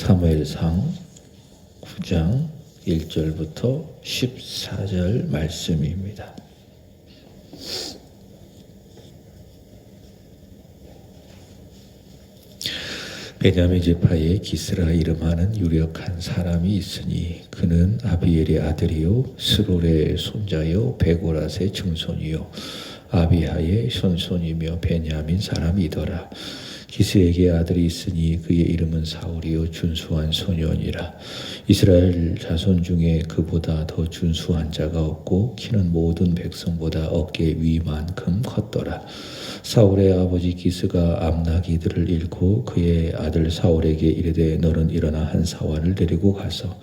사무엘상 9장 1절부터 14절 말씀입니다. 베냐민 지파에 기스라 이름하는 유력한 사람이 있으니 그는 아비엘의 아들이요 스롤의 손자요 베고랏의 증손이요 아비하의 손손이며 베냐민 사람이더라. 기스에게 아들이 있으니 그의 이름은 사울이요 준수한 소년이라. 이스라엘 자손 중에 그보다 더 준수한 자가 없고 키는 모든 백성보다 어깨 위만큼 컸더라. 사울의 아버지 기스가 암나기들을 잃고 그의 아들 사울에게 이르되 너는 일어나 한 사환을 데리고 가서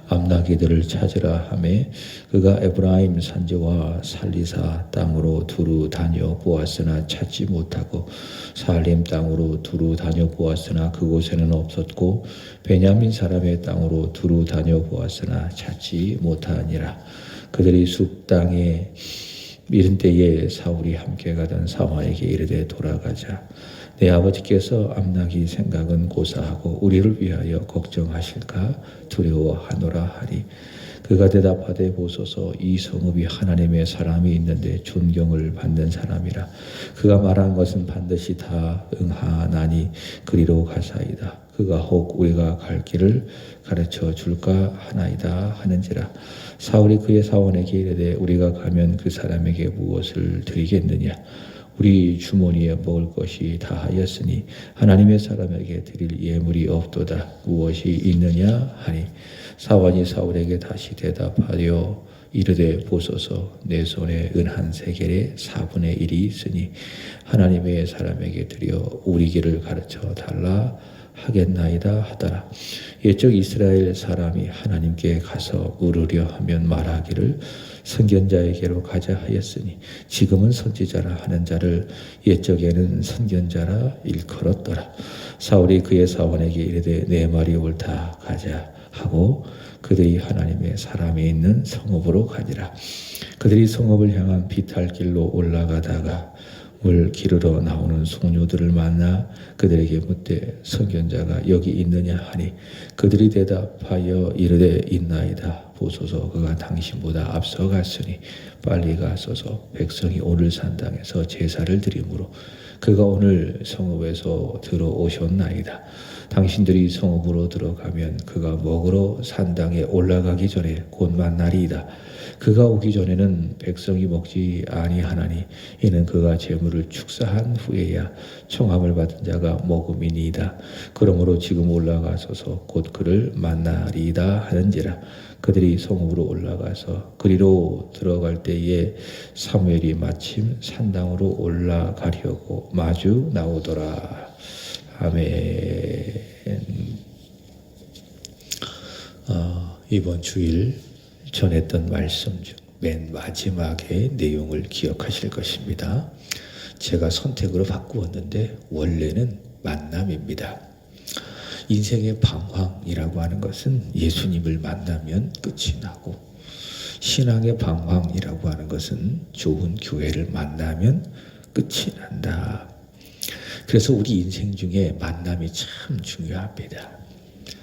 암나기들을 찾으라 하매 그가 에브라임 산지와 살리사 땅으로 두루 다녀 보았으나 찾지 못하고 살림 땅으로 두루 다녀 보았으나 그곳에는 없었고 베냐민 사람의 땅으로 두루 다녀 보았으나 찾지 못하니라. 그들이 숲 땅에 이른 때에 사울이 함께 가던 사마에게 이르되 돌아가자. 내 아버지께서 암나기 생각은 고사하고 우리를 위하여 걱정하실까 두려워하노라 하리. 그가 대답하되 보소서 이 성읍이 하나님의 사람이 있는데 존경을 받는 사람이라. 그가 말한 것은 반드시 다 응하나니 그리로 가사이다. 그가 혹 우리가 갈 길을 가르쳐 줄까 하나이다 하는지라. 사울이 그의 사원에게 이르되 우리가 가면 그 사람에게 무엇을 드리겠느냐. 우리 주머니에 먹을 것이 다하였으니 하나님의 사람에게 드릴 예물이 없도다. 무엇이 있느냐 하니 사원이 사울에게 다시 대답하여 이르되 보소서 내 손에 은 한 세겔의 4분의 1이 있으니 하나님의 사람에게 드려 우리 길을 가르쳐 달라 하겠나이다 하더라. 옛적 이스라엘 사람이 하나님께 가서 물으려 하면 말하기를 선견자에게로 가자 하였으니 지금은 선지자라 하는 자를 옛적에는 선견자라 일컬었더라. 사울이 그의 사원에게 이르되 내 말이 옳다 가자 하고 그들이 하나님의 사람이 있는 성읍으로 가니라. 그들이 성읍을 향한 비탈길로 올라가다가 물 기르러 나오는 송녀들을 만나 그들에게 묻되 선견자가 여기 있느냐 하니 그들이 대답하여 이르되 있나이다. 보소서 그가 당신보다 앞서 갔으니 빨리 가소서. 백성이 오늘 산당에서 제사를 드리므로 그가 오늘 성읍에서 들어오셨나이다. 당신들이 성읍으로 들어가면 그가 먹으러 산당에 올라가기 전에 곧 만나리이다. 그가 오기 전에는 백성이 먹지 아니하나니 이는 그가 제물을 축사한 후에야 청함을 받은 자가 먹음이니이다. 그러므로 지금 올라가소서 곧 그를 만나리이다 하는지라. 그들이 성읍으로 올라가서 그리로 들어갈 때에 사무엘이 마침 산당으로 올라가려고 마주 나오더라. 아멘. 이번 주일 전했던 말씀 중 맨 마지막의 내용을 기억하실 것입니다. 제가 선택으로 바꾸었는데 원래는 만남입니다. 인생의 방황이라고 하는 것은 예수님을 만나면 끝이 나고 신앙의 방황이라고 하는 것은 좋은 교회를 만나면 끝이 난다. 그래서 우리 인생 중에 만남이 참 중요합니다.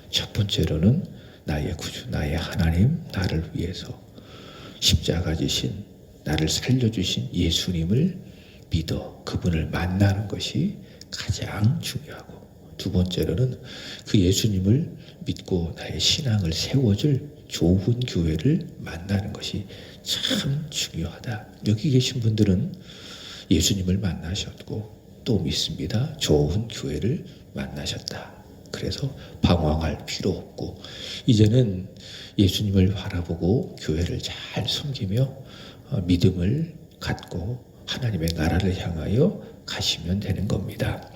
첫 번째로는 나의 구주, 나의 하나님, 나를 위해서 십자가 지신, 나를 살려주신 예수님을 믿어 그분을 만나는 것이 가장 중요하고 두 번째로는 그 예수님을 믿고 나의 신앙을 세워줄 좋은 교회를 만나는 것이 참 중요하다. 여기 계신 분들은 예수님을 만나셨고 또 믿습니다. 좋은 교회를 만나셨다. 그래서 방황할 필요 없고 이제는 예수님을 바라보고 교회를 잘 섬기며 믿음을 갖고 하나님의 나라를 향하여 가시면 되는 겁니다.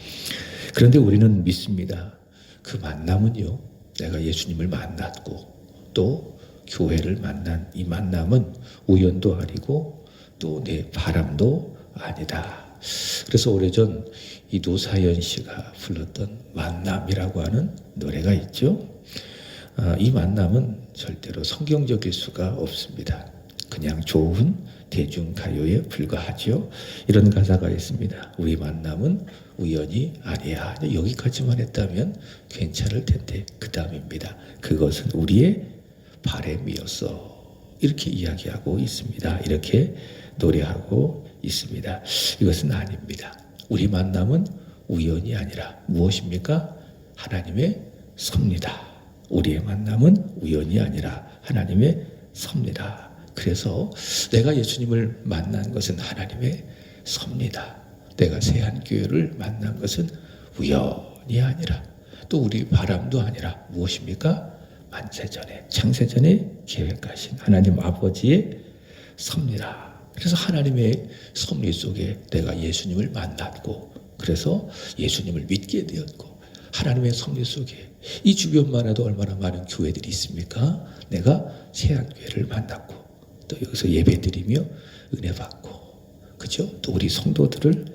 그런데 우리는 믿습니다. 그 만남은요, 내가 예수님을 만났고 또 교회를 만난 이 만남은 우연도 아니고 또 내 바람도 아니다. 그래서 오래전 이 노사연 씨가 불렀던 만남이라고 하는 노래가 있죠. 이 만남은 절대로 성경적일 수가 없습니다. 그냥 좋은 대중가요에 불과하죠. 이런 가사가 있습니다. 우리 만남은 우연이 아니야. 여기까지만 했다면 괜찮을 텐데 그 다음입니다. 그것은 우리의 바램이었어. 이렇게 이야기하고 있습니다. 이렇게 노래하고 있습니다. 이것은 아닙니다. 우리 만남은 우연이 아니라 무엇입니까? 하나님의 섭니다. 우리의 만남은 우연이 아니라 하나님의 섭니다. 그래서 내가 예수님을 만난 것은 하나님의 섭니다. 내가 세한교회를 만난 것은 우연이 아니라 또 우리 바람도 아니라 무엇입니까? 만세전에 창세전에 계획하신 하나님 아버지의 섭니다. 그래서 하나님의 섭리 속에 내가 예수님을 만났고 그래서 예수님을 믿게 되었고 하나님의 섭리 속에 이 주변만 해도 얼마나 많은 교회들이 있습니까? 내가 세한교회를 만났고 또 여기서 예배드리며 은혜 받고 그죠? 또 우리 성도들을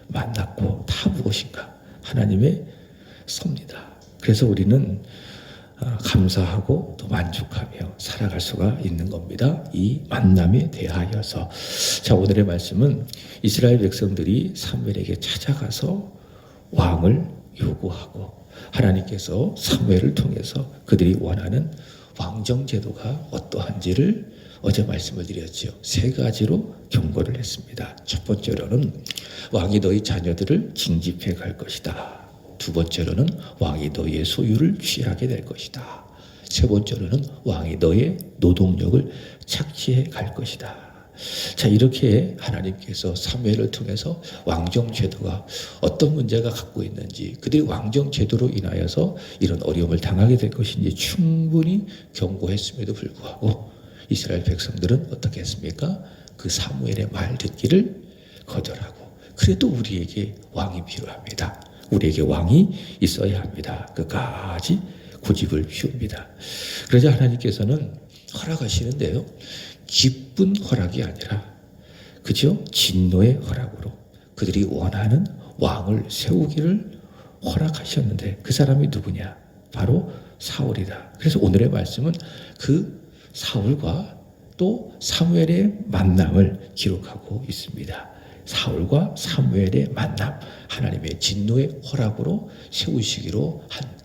만났고 다 무엇인가? 하나님의 섭니다. 그래서 우리는 감사하고 또 만족하며 살아갈 수가 있는 겁니다. 이 만남에 대하여서. 자, 오늘의 말씀은 이스라엘 백성들이 사무엘에게 찾아가서 왕을 요구하고 하나님께서 사무엘을 통해서 그들이 원하는 왕정제도가 어떠한지를 어제 말씀을 드렸죠. 세 가지로 경고를 했습니다. 첫 번째로는 왕이 너희 자녀들을 징집해 갈 것이다. 두 번째로는 왕이 너희의 소유를 취하게 될 것이다. 세 번째로는 왕이 너의 노동력을 착취해 갈 것이다. 자, 이렇게 하나님께서 사무엘을 통해서 왕정제도가 어떤 문제가 갖고 있는지 그들이 왕정제도로 인하여서 이런 어려움을 당하게 될 것인지 충분히 경고했음에도 불구하고 이스라엘 백성들은 어떻게 했습니까? 그 사무엘의 말 듣기를 거절하고 그래도 우리에게 왕이 필요합니다. 우리에게 왕이 있어야 합니다. 끝까지 고집을 피웁니다. 그러자 하나님께서는 허락하시는데요. 기쁜 허락이 아니라 그죠? 진노의 허락으로 그들이 원하는 왕을 세우기를 허락하셨는데 그 사람이 누구냐? 바로 사울이다. 그래서 오늘의 말씀은 그 사울과 또 사무엘의 만남을 기록하고 있습니다. 사울과 사무엘의 만남, 하나님의 진노의 허락으로 세우시기로 한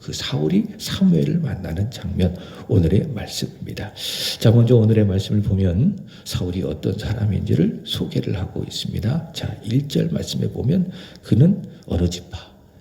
그 사울이 사무엘을 만나는 장면, 오늘의 말씀입니다. 자, 먼저 오늘의 말씀을 보면 사울이 어떤 사람인지를 소개를 하고 있습니다. 자, 1절 말씀에 보면 그는 어느 지파?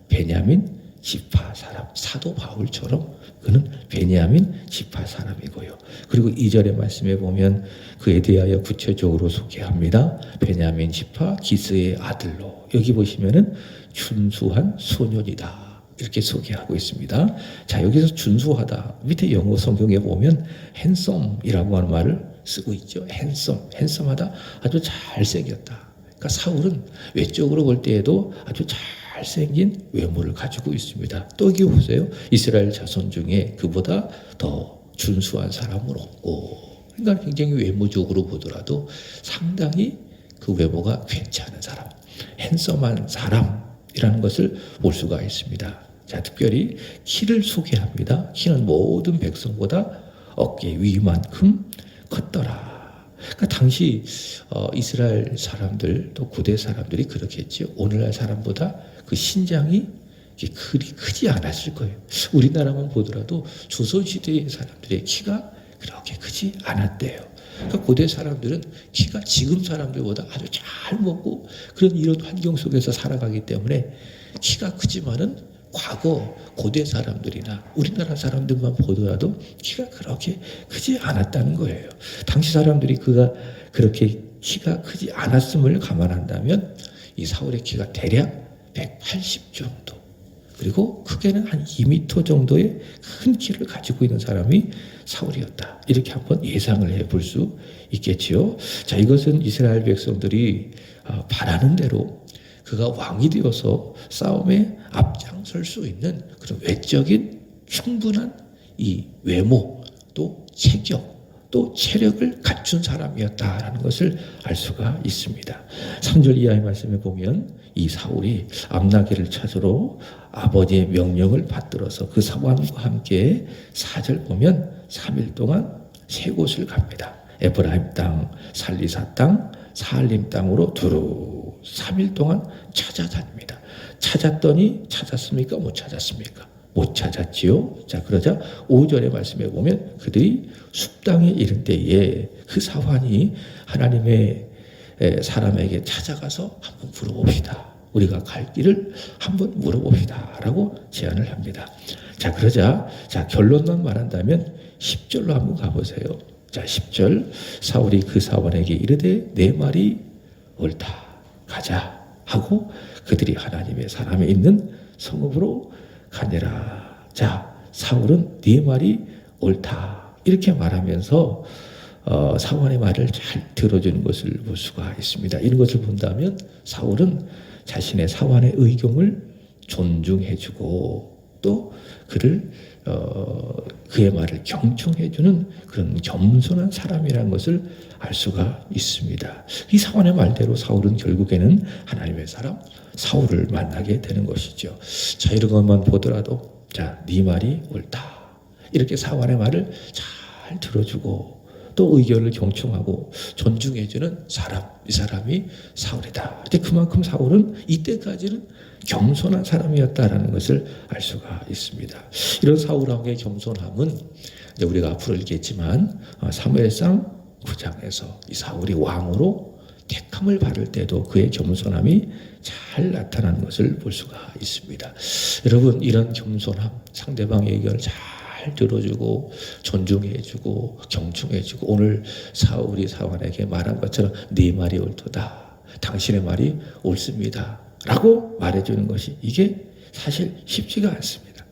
베냐민 지파 사람, 사도 바울처럼 그는 베냐민 지파 사람이고요. 그리고 2절의 말씀에 보면 그에 대하여 구체적으로 소개합니다. 베냐민 지파 기스의 아들로. 여기 보시면은 준수한 소년이다. 이렇게 소개하고 있습니다. 자, 여기서 준수하다. 밑에 영어 성경에 보면 핸섬이라고 하는 말을 쓰고 있죠. 핸섬하다. 아주 잘생겼다. 그러니까 사울은 외적으로 볼 때에도 아주 잘생긴 외모를 가지고 있습니다. 또 여기 보세요. 이스라엘 자손 중에 그보다 더 준수한 사람은 없고, 그러니까 굉장히 외모적으로 보더라도 상당히 그 외모가 괜찮은 사람, 핸섬한 사람이라는 것을 볼 수가 있습니다. 자, 특별히 키를 소개합니다. 키는 모든 백성보다 어깨 위만큼 컸더라. 그러니까 당시 이스라엘 사람들 또 고대 사람들이 그렇게 했죠. 오늘날 사람보다 그 신장이 그리 크지 않았을 거예요. 우리나라만 보더라도 조선시대의 사람들의 키가 그렇게 크지 않았대요. 그러니까 고대 사람들은 키가 지금 사람들보다 아주 잘 먹고 그런 이런 환경 속에서 살아가기 때문에 키가 크지만은 과거 고대 사람들이나 우리나라 사람들만 보더라도 키가 그렇게 크지 않았다는 거예요. 당시 사람들이 그가 그렇게 키가 크지 않았음을 감안한다면 이 사울의 키가 대략 180 정도, 그리고 크게는 한 2m 정도의 큰 키를 가지고 있는 사람이 사울이었다. 이렇게 한번 예상을 해볼 수 있겠지요. 자, 이것은 이스라엘 백성들이 바라는 대로 그가 왕이 되어서 싸움에 앞장설 수 있는 그런 외적인 충분한 이 외모, 또 체격, 또 체력을 갖춘 사람이었다라는 것을 알 수가 있습니다. 3절 이하의 말씀에 보면 이 사울이 암나기를 찾으러 아버지의 명령을 받들어서 그 사관과 함께 4절 보면 3일 동안 세 곳을 갑니다. 에브라임 땅, 살리사 땅, 사알림 땅으로 두루 3일 동안 찾아다닙니다. 찾았더니 찾았습니까? 못 찾았습니까? 못 찾았지요. 자, 그러자 5절의 말씀에 보면 그들이 숲땅에 이른 때에 그 사환이 하나님의 사람에게 찾아가서 한번 물어봅시다. 우리가 갈 길을 한번 물어봅시다. 라고 제안을 합니다. 자, 그러자 결론만 말한다면 10절로 한번 가보세요. 자, 10절 사울이 그 사환에게 이르되 내 말이 옳다. 가자. 하고 그들이 하나님의 사람에 있는 성읍으로 가니라. 자, 사울은 네 말이 옳다. 이렇게 말하면서 사울의 말을 잘 들어주는 것을 볼 수가 있습니다. 이런 것을 본다면 사울은 자신의 사환의 의견을 존중해주고 또 그를 그의 말을 경청해주는 그런 겸손한 사람이라는 것을 알 수가 있습니다. 이 사환의 말대로 사울은 결국에는 하나님의 사람 사울을 만나게 되는 것이죠. 자, 이런 것만 보더라도 자, 네 말이 옳다. 이렇게 사환의 말을 잘 들어주고 또 의견을 경청하고 존중해주는 사람, 이 사람이 사울이다. 그만큼 사울은 이때까지는 겸손한 사람이었다라는 것을 알 수가 있습니다. 이런 사울왕의 겸손함은 이제 우리가 앞으로 읽겠지만 사무엘상 9장에서 이 사울이 왕으로 택함을 받을 때도 그의 겸손함이 잘 나타나는 것을 볼 수가 있습니다. 여러분, 이런 겸손함, 상대방의 의견을 잘 들어주고 존중해주고 경청해주고 오늘 사울이 사환에게 말한 것처럼 네 말이 옳도다. 당신의 말이 옳습니다. 라고 말해주는 것이 이게 사실 쉽지가 않습니다.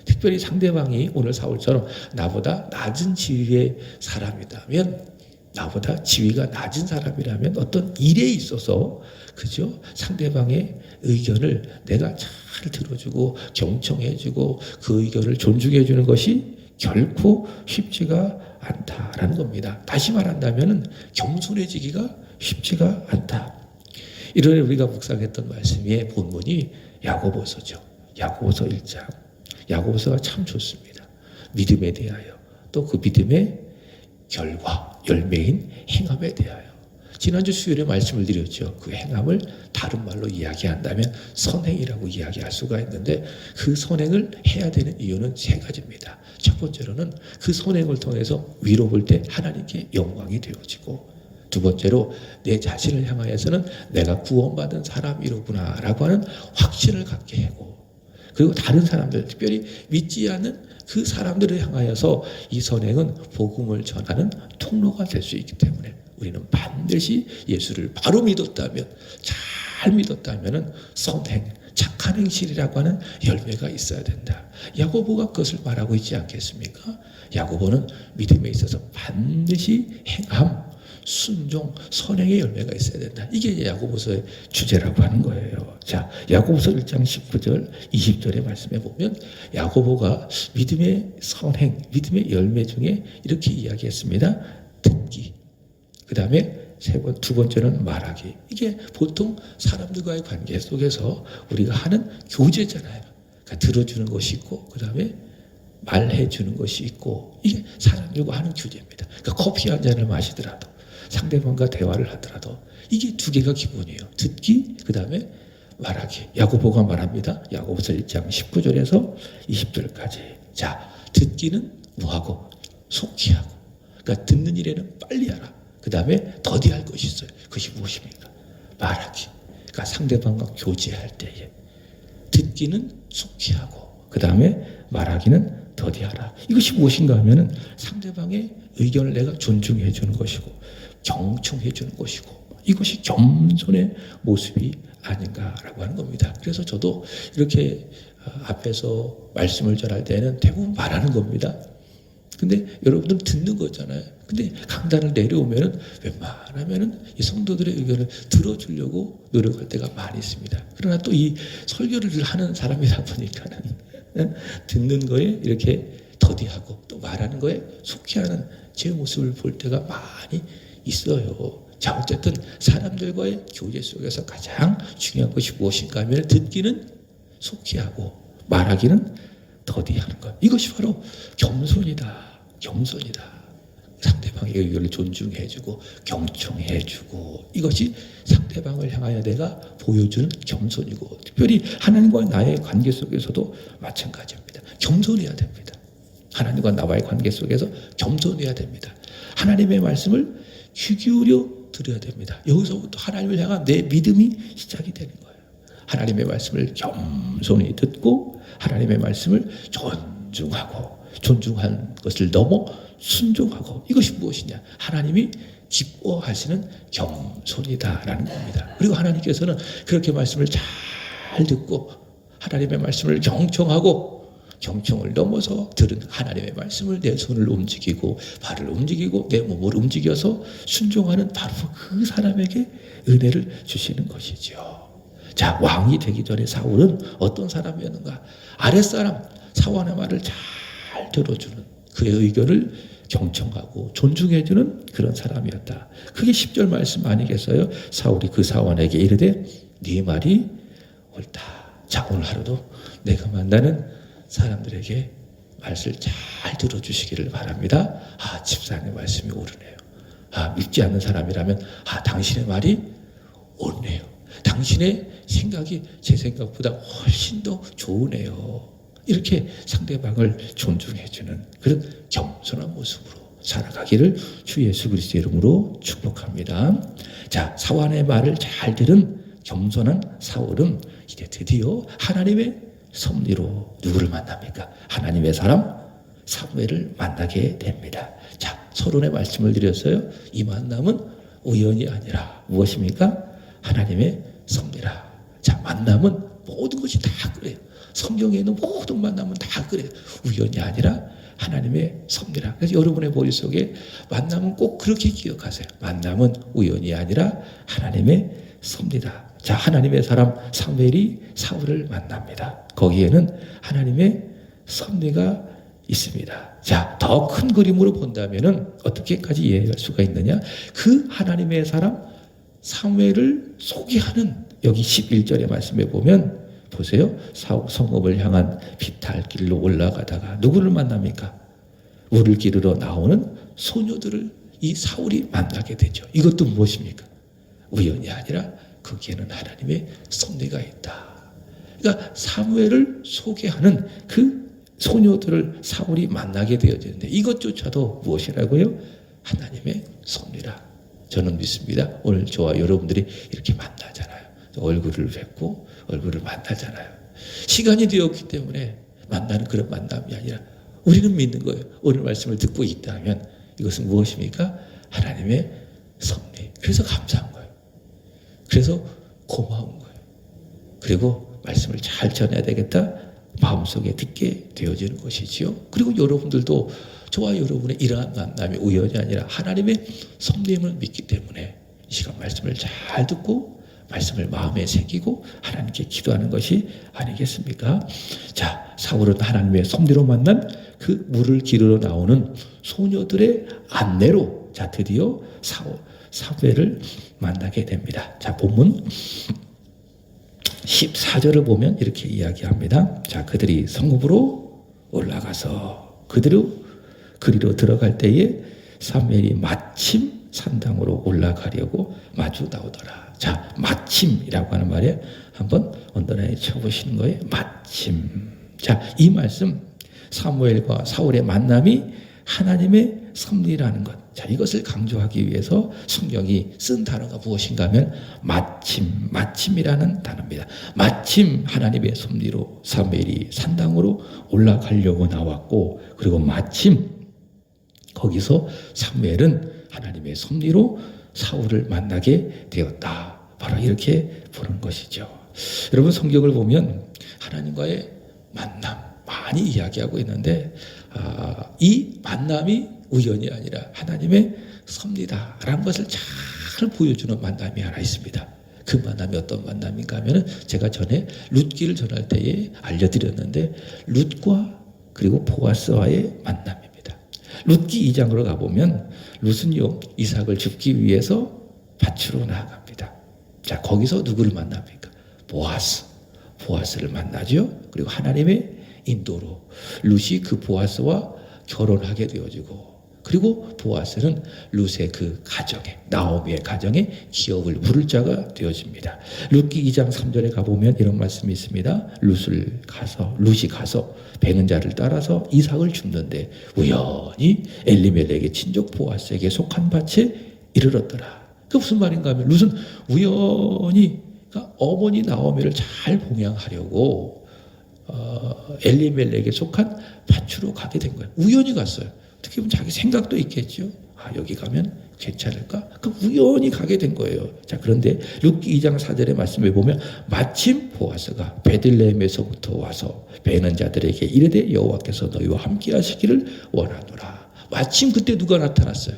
특별히 상대방이 오늘 사울처럼 나보다 낮은 지위의 사람이라면 나보다 지위가 낮은 사람이라면 어떤 일에 있어서 그죠? 상대방의 의견을 내가 잘 들어주고 경청해주고 그 의견을 존중해주는 것이 결코 쉽지가 않다라는 겁니다. 다시 말한다면 겸손해지기가 쉽지가 않다. 이전에 우리가 묵상했던 말씀의 본문이 야고보서죠. 야고보서 1장. 야고보서가 참 좋습니다. 믿음에 대하여 또 그 믿음의 결과, 열매인 행함에 대하여. 지난주 수요일에 말씀을 드렸죠. 그 행함을 다른 말로 이야기한다면 선행이라고 이야기할 수가 있는데 그 선행을 해야 되는 이유는 세 가지입니다. 첫 번째로는 그 선행을 통해서 위로 볼 때 하나님께 영광이 되어지고 두 번째로 내 자신을 향하여서는 내가 구원받은 사람이로구나 라고 하는 확신을 갖게 하고 그리고 다른 사람들 특별히 믿지 않는 그 사람들을 향하여서 이 선행은 복음을 전하는 통로가 될 수 있기 때문에 우리는 반드시 예수를 바로 믿었다면 잘 믿었다면 선행 착한 행실이라고 하는 열매가 있어야 된다. 야고보가 그것을 말하고 있지 않겠습니까? 야고보는 믿음에 있어서 반드시 행함 순종, 선행의 열매가 있어야 된다. 이게 야고보서의 주제라고 하는 거예요. 자, 야고보서 1장 19절, 20절의 말씀에 보면 야고보가 믿음의 선행, 믿음의 열매 중에 이렇게 이야기했습니다. 듣기. 그 다음에 두 번째는 말하기. 이게 보통 사람들과의 관계 속에서 우리가 하는 교제잖아요. 그러니까 들어주는 것이 있고, 그 다음에 말해주는 것이 있고, 이게 사람들과 하는 교제입니다. 그러니까 커피 한 잔을 마시더라도, 상대방과 대화를 하더라도, 이게 두 개가 기본이에요. 듣기, 그 다음에 말하기. 야고보가 말합니다. 야고보서 1장 19절에서 20절까지. 자, 듣기는 뭐하고? 속히 하고. 그러니까 듣는 일에는 빨리 하라. 그 다음에 더디할 것이 있어요. 그것이 무엇입니까? 말하기. 그러니까 상대방과 교제할 때에 듣기는 속히 하고 그 다음에 말하기는 더디하라. 이것이 무엇인가 하면은 상대방의 의견을 내가 존중해 주는 것이고 경청해 주는 것이고 이것이 겸손의 모습이 아닌가라고 하는 겁니다. 그래서 저도 이렇게 앞에서 말씀을 전할 때는 대부분 말하는 겁니다. 근데 여러분들 듣는 거잖아요. 근데 강단을 내려오면은 웬만하면은 이 성도들의 의견을 들어주려고 노력할 때가 많이 있습니다. 그러나 또 이 설교를 하는 사람이다 보니까는 듣는 거에 이렇게 더디하고 또 말하는 거에 속히 하는 제 모습을 볼 때가 많이 있어요. 자, 어쨌든 사람들과의 교제 속에서 가장 중요한 것이 무엇인가 하면 듣기는 속히 하고 말하기는 더디하는 것. 이것이 바로 겸손이다. 겸손이다. 상대방의 의견을 존중해주고 경청해주고, 이것이 상대방을 향하여 내가 보여주는 겸손이고, 특별히 하나님과 나의 관계 속에서도 마찬가지입니다. 겸손해야 됩니다. 하나님과 나와의 관계 속에서 겸손해야 됩니다. 하나님의 말씀을 귀 기울여 들어야 됩니다. 여기서부터 하나님을 향한 내 믿음이 시작이 되는 거예요. 하나님의 말씀을 겸손히 듣고 하나님의 말씀을 존중한 것을 넘어 순종하고, 이것이 무엇이냐? 하나님이 기뻐하시는 겸손이다라는 겁니다. 그리고 하나님께서는 그렇게 말씀을 잘 듣고 하나님의 말씀을 경청하고, 경청을 넘어서 들은 하나님의 말씀을 내 손을 움직이고 발을 움직이고 내 몸을 움직여서 순종하는 바로 그 사람에게 은혜를 주시는 것이죠. 자, 왕이 되기 전에 사울은 어떤 사람이었는가? 아랫사람 사울의 말을 잘 들어주는, 그의 의견을 경청하고 존중해주는 그런 사람이었다. 그게 10절 말씀 아니겠어요? 사울이 그 사원에게 이르되 네 말이 옳다. 자, 오늘 하루도 내가 만나는 사람들에게 말씀을 잘 들어주시기를 바랍니다. 아, 집사님 말씀이 옳으네요. 아, 믿지 않는 사람이라면 당신의 말이 옳네요. 당신의 생각이 제 생각보다 훨씬 더 좋으네요. 이렇게 상대방을 존중해주는 그런 겸손한 모습으로 살아가기를 주 예수 그리스도의 이름으로 축복합니다. 자, 사원의 말을 잘 들은 겸손한 사울은 이제 드디어 하나님의 섭리로 누구를 만납니까? 하나님의 사람 사무엘을 만나게 됩니다. 자, 서론의 말씀을 드렸어요. 이 만남은 우연이 아니라 무엇입니까? 하나님의 섭리라. 자, 만남은 모든 것이 다 그래요. 성경에 있는 모든 만남은 다 그래요. 우연이 아니라 하나님의 섭리라. 그래서 여러분의 머릿속에 만남은 꼭 그렇게 기억하세요. 만남은 우연이 아니라 하나님의 섭리다. 자, 하나님의 사람 사무엘이 사울을 만납니다. 거기에는 하나님의 섭리가 있습니다. 자, 더 큰 그림으로 본다면은 어떻게까지 이해할 수가 있느냐? 그 하나님의 사람 사무엘을 소개하는 여기 11절의 말씀에 보면 보세요. 성읍을 향한 비탈길로 올라가다가 누구를 만납니까? 물을 기르러 나오는 소녀들을 이 사울이 만나게 되죠. 이것도 무엇입니까? 우연이 아니라 거기에는 하나님의 섭리가 있다. 그러니까 사무엘을 소개하는 그 소녀들을 사울이 만나게 되어지는데 이것조차도 무엇이라고요? 하나님의 섭리라. 저는 믿습니다. 오늘 저와 여러분들이 이렇게 만나잖아요. 얼굴을 뵙고 얼굴을 만나잖아요. 시간이 되었기 때문에 만나는 그런 만남이 아니라 우리는 믿는 거예요. 오늘 말씀을 듣고 있다면 이것은 무엇입니까? 하나님의 섭리. 그래서 감사한 거예요. 그래서 고마운 거예요. 그리고 말씀을 잘 전해야 되겠다. 마음속에 듣게 되어지는 것이지요. 그리고 여러분들도 저와 여러분의 이러한 만남이 우연이 아니라 하나님의 섭리임을 믿기 때문에 이 시간 말씀을 잘 듣고 말씀을 마음에 새기고 하나님께 기도하는 것이 아니겠습니까? 자, 사울은 하나님의 섭리로 만난 그 물을 기르러 나오는 소녀들의 안내로 자, 드디어 사무엘을 만나게 됩니다. 자, 본문 14절을 보면 이렇게 이야기합니다. 자, 그들이 성읍으로 올라가서 그리로 들어갈 때에 사무엘이 마침 산당으로 올라가려고 마주 나오더라. 자, 마침이라고 하는 말에 한번 언더라인에 쳐보시는 거예요. 마침. 자, 이 말씀 사무엘과 사울의 만남이 하나님의 섭리라는 것. 자, 이것을 강조하기 위해서 성경이 쓴 단어가 무엇인가 하면 마침이라는 단어입니다. 마침 하나님의 섭리로 사무엘이 산당으로 올라가려고 나왔고, 그리고 마침 거기서 사무엘은 하나님의 섭리로 사울을 만나게 되었다. 바로 이렇게 보는 것이죠. 여러분, 성경을 보면 하나님과의 만남 많이 이야기하고 있는데 이 만남이 우연이 아니라 하나님의 섭리다라는 것을 잘 보여주는 만남이 하나 있습니다. 그 만남이 어떤 만남인가 하면 제가 전에 룻기를 전할 때에 알려드렸는데 룻과 그리고 보아스와의 만남입니다. 룻기 2장으로 가보면 룻은요 이삭을 줍기 위해서 밭으로 나아갑니다. 자, 거기서 누구를 만납니까? 보아스를 만나죠. 그리고 하나님의 인도로 룻이 그 보아스와 결혼하게 되어지고, 그리고 보아스는 룻의 그 가정에, 나오미의 가정에 기업을 부를 자가 되어집니다. 룻기 2장 3절에 가보면 이런 말씀이 있습니다. 룻이 가서 배은자를 따라서 이삭을 줍는데 우연히 엘리멜렉의 친족 보아스에게 속한 밭에 이르렀더라. 그 무슨 말인가 하면 룻은 우연히 그러니까 어머니 나오미를 잘 봉양하려고 엘리멜렉에 속한 밭으로 가게 된 거예요. 우연히 갔어요. 어떻게 보면 자기 생각도 있겠죠. 여기 가면 괜찮을까? 그 우연히 가게 된 거예요. 자, 그런데 룻기 2장 4절의 말씀에 보면 마침 보아스가 베들레헴에서부터 와서 베는 자들에게 이르되 여호와께서 너희와 함께 하시기를 원하노라. 마침 그때 누가 나타났어요?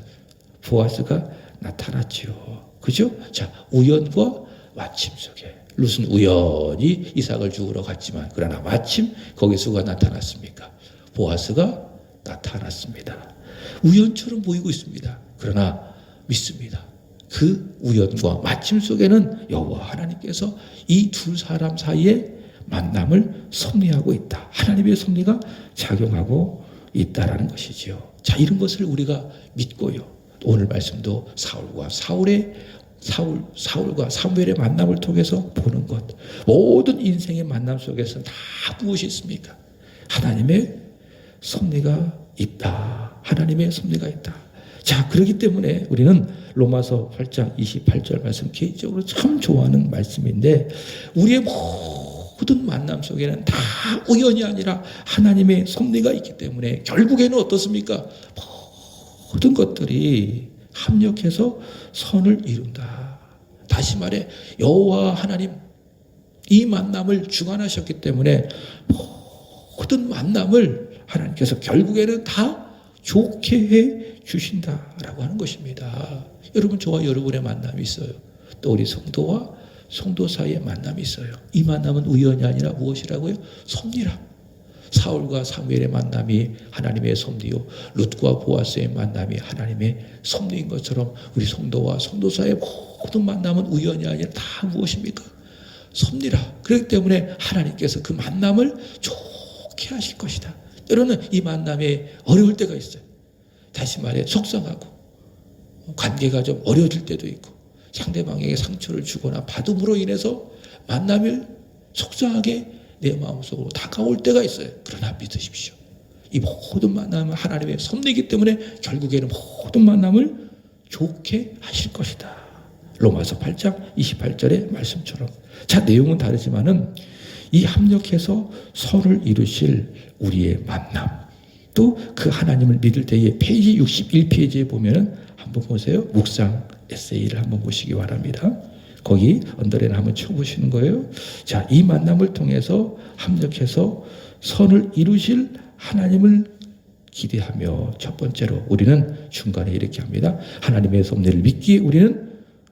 보아스가 나타났지요. 그죠? 자, 우연과 마침 속에 룻은 우연히 이삭을 주우러 갔지만 그러나 마침 거기서 누가 나타났습니까? 보아스가 나타났습니다. 우연처럼 보이고 있습니다. 그러나 믿습니다. 그 우연과 마침 속에는 여호와 하나님께서 이 두 사람 사이에 만남을 섭리하고 있다. 하나님의 섭리가 작용하고 있다라는 것이지요. 자, 이런 것을 우리가 믿고요. 오늘 말씀도 사울과 사무엘의 만남을 통해서 보는 것. 모든 인생의 만남 속에서 다 무엇이 있습니까? 하나님의 섭리가 있다. 하나님의 섭리가 있다. 자, 그렇기 때문에 우리는 로마서 8장 28절 말씀 개인적으로 참 좋아하는 말씀인데 우리의 모든 만남 속에는 다 우연이 아니라 하나님의 섭리가 있기 때문에 결국에는 어떻습니까? 모든 것들이 합력해서 선을 이룬다. 다시 말해 여호와 하나님 이 만남을 주관하셨기 때문에 모든 만남을 하나님께서 결국에는 다 좋게 해 주신다라고 하는 것입니다. 여러분, 저와 여러분의 만남이 있어요. 또 우리 성도와 성도 사이의 만남이 있어요. 이 만남은 우연이 아니라 무엇이라고요? 섭리라. 사울과 사무엘의 만남이 하나님의 섭리요, 룻과 보아스의 만남이 하나님의 섭리인 것처럼 우리 성도와 성도 사이의 모든 만남은 우연이 아니라 다 무엇입니까? 섭리라. 그렇기 때문에 하나님께서 그 만남을 좋게 하실 것이다. 때로는 이 만남에 어려울 때가 있어요. 다시 말해 속상하고 관계가 좀 어려워질 때도 있고 상대방에게 상처를 주거나 받음으로 인해서 만남이 속상하게 내 마음속으로 다가올 때가 있어요. 그러나 믿으십시오. 이 모든 만남은 하나님의 섭리이기 때문에 결국에는 모든 만남을 좋게 하실 것이다. 로마서 8장 28절의 말씀처럼. 자, 내용은 다르지만은 이 합력해서 서를 이루실 우리의 만남, 또 그 하나님을 믿을 때에 페이지 61페이지에 보면은 한번 보세요. 묵상 에세이를 한번 보시기 바랍니다. 거기 언더라인 한번 쳐보시는 거예요. 자, 이 만남을 통해서 합력해서 선을 이루실 하나님을 기대하며 첫 번째로 우리는 중간에 이렇게 합니다. 하나님의 섭리를 믿기에 우리는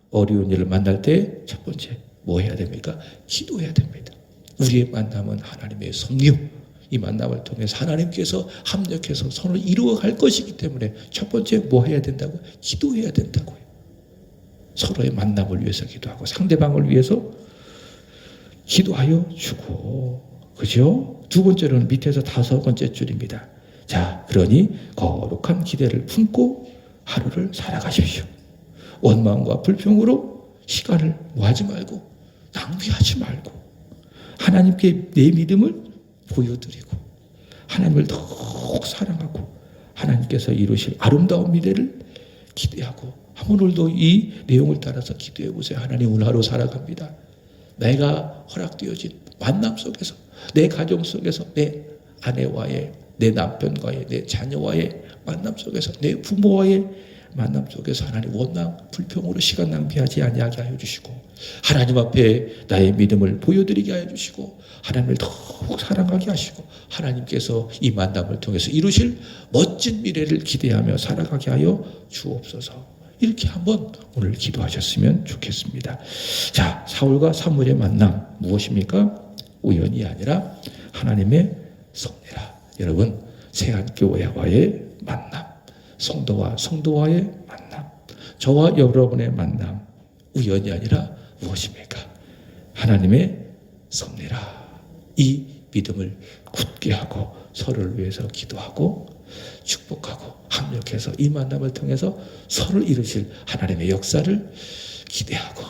어려운 일을 만날 때 첫 번째 뭐 해야 됩니까? 기도해야 됩니다. 우리의 만남은 하나님의 섭리요. 이 만남을 통해서 하나님께서 합력해서 선을 이루어갈 것이기 때문에 첫 번째 뭐 해야 된다고요? 기도해야 된다고요. 서로의 만남을 위해서 기도하고 상대방을 위해서 기도하여 주고, 그죠? 두 번째로는 밑에서 5번째 줄입니다. 자, 그러니 거룩한 기대를 품고 하루를 살아가십시오. 원망과 불평으로 시간을 뭐하지 말고 낭비하지 말고 하나님께 내 믿음을 보여드리고 하나님을 더욱 사랑하고 하나님께서 이루실 아름다운 미래를 기대하고 오늘도 이 내용을 따라서 기도해 보세요. 하나님, 오늘 하루 살아갑니다. 내가 허락되어진 만남 속에서 내 가정 속에서 내 아내와의, 내 남편과의, 내 자녀와의 만남 속에서 내 부모와의 만남 속에서 하나님 원망, 불평으로 시간 낭비하지 아니하게 하여 주시고 하나님 앞에 나의 믿음을 보여드리게 하여 주시고 하나님을 더욱 사랑하게 하시고 하나님께서 이 만남을 통해서 이루실 멋진 미래를 기대하며 살아가게 하여 주옵소서. 이렇게 한번 오늘 기도하셨으면 좋겠습니다. 자, 사울과 사무엘의 만남 무엇입니까? 우연이 아니라 하나님의 섭리라. 여러분, 새한교회와의 만남, 성도와 성도와의 만남, 저와 여러분의 만남 우연이 아니라 무엇입니까? 하나님의 섭리라. 이 믿음을 굳게 하고 서로를 위해서 기도하고 축복하고 합력해서 이 만남을 통해서 서로를 이루실 하나님의 역사를 기대하고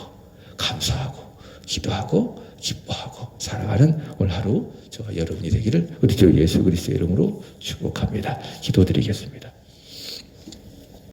감사하고 기도하고 기뻐하고 살아가는 오늘 하루 저와 여러분이 되기를 우리 주 예수 그리스도의 이름으로 축복합니다. 기도드리겠습니다.